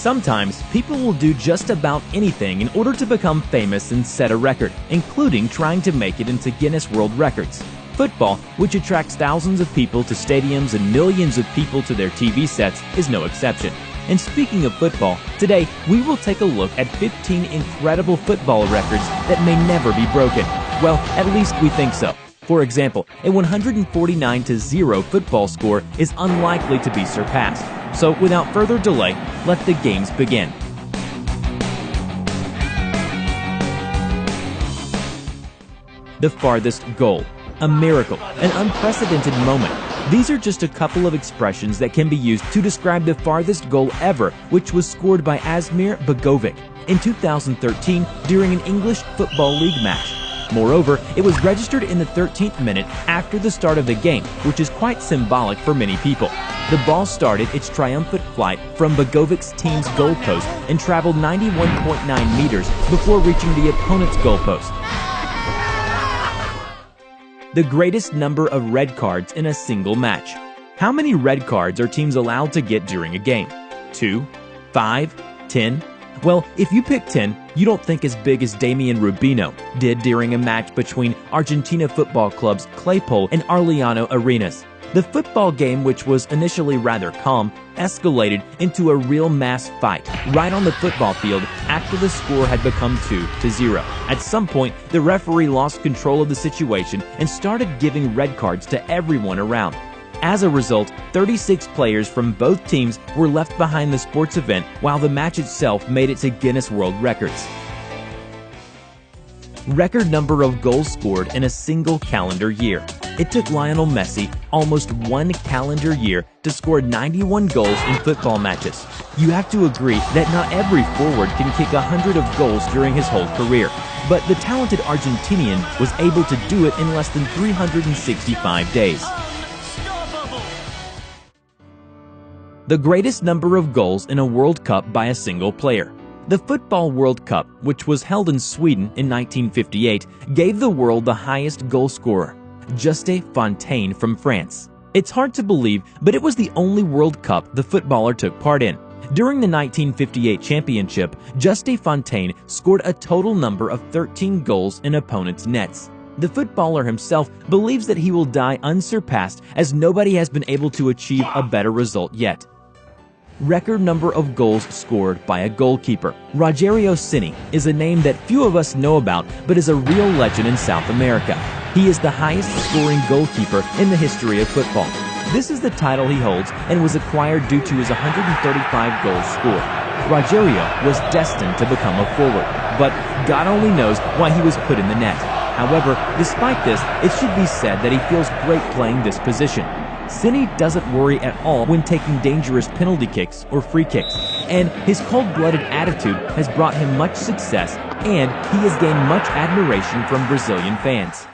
Sometimes people will do just about anything in order to become famous and set a record, including trying to make it into Guinness World Records. Football, which attracts thousands of people to stadiums and millions of people to their TV sets, is no exception. And speaking of football, today we will take a look at 15 incredible football records that may never be broken. Well, at least we think so. For example, a 149-0 football score is unlikely to be surpassed. So without further delay, let the games begin. The farthest goal. A miracle, an unprecedented moment. These are just a couple of expressions that can be used to describe the farthest goal ever, which was scored by Asmir Begovic in 2013 during an English Football League match. Moreover, it was registered in the 13th minute after the start of the game, which is quite symbolic for many people. The ball started its triumphant flight from Begovic's team's goalpost and traveled 91.9 meters before reaching the opponent's goalpost. The greatest number of red cards in a single match. How many red cards are teams allowed to get during a game? 2, 5, 10? Well, if you pick 10, you don't think as big as Damian Rubino did during a match between Argentina football clubs Claypole and Arellano Arenas. The football game, which was initially rather calm, escalated into a real mass fight right on the football field after the score had become 2-0. At some point, the referee lost control of the situation and started giving red cards to everyone around. As a result, 36 players from both teams were left behind the sports event while the match itself made it to Guinness World Records. Record number of goals scored in a single calendar year. It took Lionel Messi almost one calendar year to score 91 goals in football matches. You have to agree that not every forward can kick 100 of goals during his whole career, but the talented Argentinian was able to do it in less than 365 days. The greatest number of goals in a World Cup by a single player. The Football World Cup, which was held in Sweden in 1958, gave the world the highest goal scorer, Juste Fontaine from France. It's hard to believe, but it was the only World Cup the footballer took part in. During the 1958 championship, Juste Fontaine scored a total number of 13 goals in opponents' nets. The footballer himself believes that he will die unsurpassed as nobody has been able to achieve a better result yet. Record number of goals scored by a goalkeeper. Rogério Ceni is a name that few of us know about, but is a real legend in South America. He is the highest scoring goalkeeper in the history of football. This is the title he holds and was acquired due to his 135 goals scored. Rogério was destined to become a forward, but God only knows why he was put in the net. However, despite this, it should be said that he feels great playing this position. Ceni doesn't worry at all when taking dangerous penalty kicks or free kicks, and his cold-blooded attitude has brought him much success, and he has gained much admiration from Brazilian fans.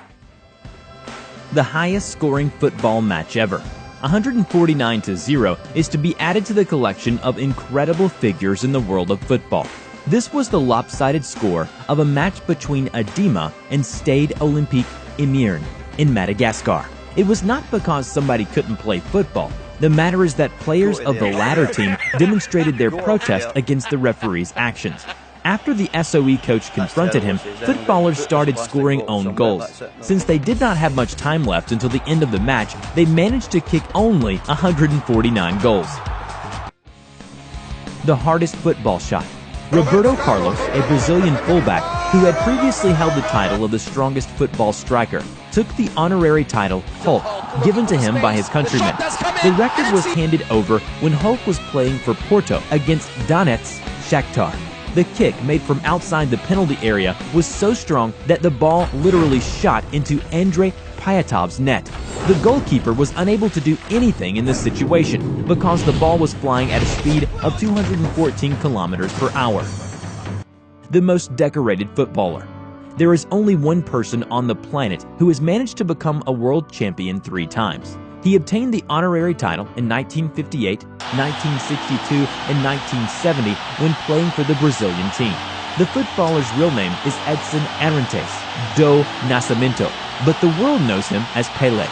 The highest scoring football match ever. 149-0 is to be added to the collection of incredible figures in the world of football. This was the lopsided score of a match between Adema and Stade Olympique Imerne in Madagascar. It was not because somebody couldn't play football. The matter is that players of the latter team demonstrated their protest against the referee's actions. After the SOE coach confronted him, footballers started scoring own goals. Since they did not have much time left until the end of the match, they managed to kick only 149 goals. The hardest football shot. Roberto Carlos, a Brazilian fullback who had previously held the title of the strongest football striker, took the honorary title Hulk, given to him by his countrymen. The record was handed over when Hulk was playing for Porto against Donetsk Shakhtar. The kick, made from outside the penalty area, was so strong that the ball literally shot into Andrei Pyatov's net. The goalkeeper was unable to do anything in this situation because the ball was flying at a speed of 214 kilometers per hour. The most decorated footballer. There is only one person on the planet who has managed to become a world champion 3 times. He obtained the honorary title in 1958, 1962, and 1970 when playing for the Brazilian team. The footballer's real name is Edson Arantes do Nascimento, but the world knows him as Pelé.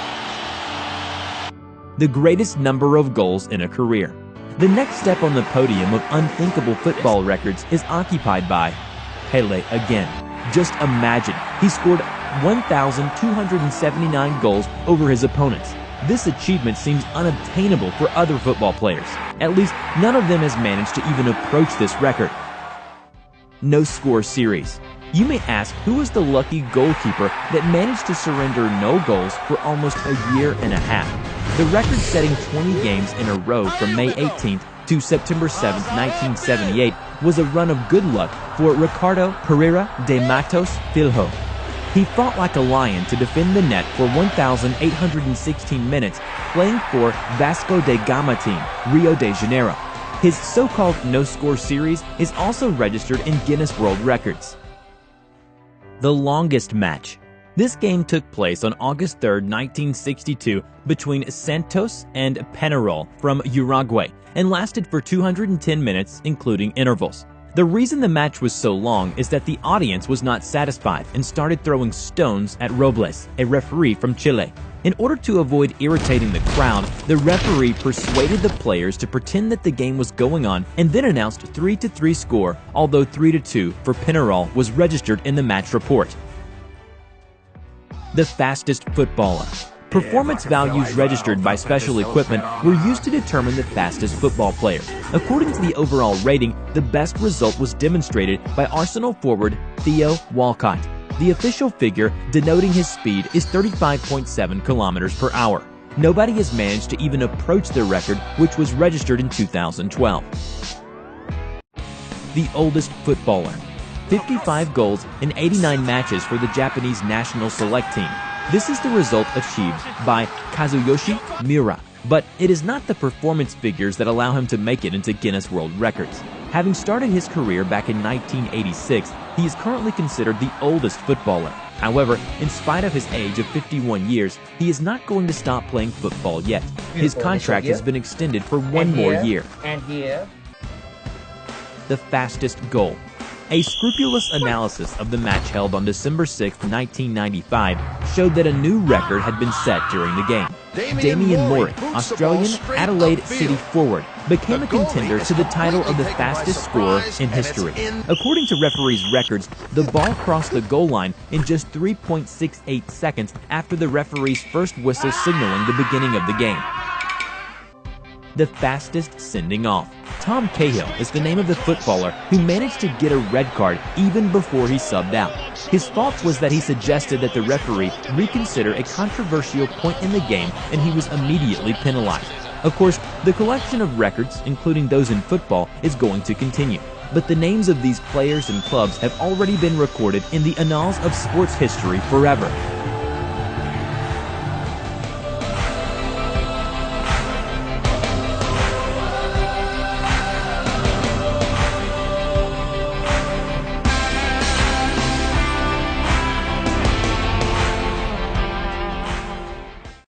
The greatest number of goals in a career. The next step on the podium of unthinkable football records is occupied by Pelé again. Just imagine, he scored 1,279 goals over his opponents. This achievement seems unobtainable for other football players. At least none of them has managed to even approach this record. No score series. You may ask, who was the lucky goalkeeper that managed to surrender no goals for almost a year and a half? The record-setting 20 games in a row from May 18th to September 7th, 1978 was a run of good luck for Ricardo Pereira de Matos Filho. He fought like a lion to defend the net for 1,816 minutes, playing for Vasco da Gama team, Rio de Janeiro. His so-called no-score series is also registered in Guinness World Records. The longest match. This game took place on August 3, 1962, between Santos and Peñarol from Uruguay and lasted for 210 minutes, including intervals. The reason the match was so long is that the audience was not satisfied and started throwing stones at Robles, a referee from Chile. In order to avoid irritating the crowd, the referee persuaded the players to pretend that the game was going on and then announced 3-3 score, although 3-2 for Peñarol was registered in the match report. The fastest footballer. Performance values registered by special equipment were used to determine the fastest football player. According to the overall rating, the best result was demonstrated by Arsenal forward Theo Walcott. The official figure denoting his speed is 35.7 kilometers per hour. Nobody has managed to even approach the record, which was registered in 2012. The oldest footballer. 55 goals in 89 matches for the Japanese national select team. This is the result achieved by Kazuyoshi Miura, but it is not the performance figures that allow him to make it into Guinness World Records. Having started his career back in 1986, he is currently considered the oldest footballer. However, in spite of his age of 51 years, he is not going to stop playing football yet. His contract has been extended for one more year. And here. The fastest goal. A scrupulous analysis of the match held on December 6, 1995 showed that a new record had been set during the game. Damien Mori, Australian Adelaide City forward, became a contender to the title of the fastest scorer in history. According to referees' records, the ball crossed the goal line in just 3.68 seconds after the referee's first whistle signaling the beginning of the game. The fastest sending off. Tom Cahill is the name of the footballer who managed to get a red card even before he subbed out. His fault was that he suggested that the referee reconsider a controversial point in the game, and he was immediately penalized. Of course, the collection of records, including those in football, is going to continue. But the names of these players and clubs have already been recorded in the annals of sports history forever.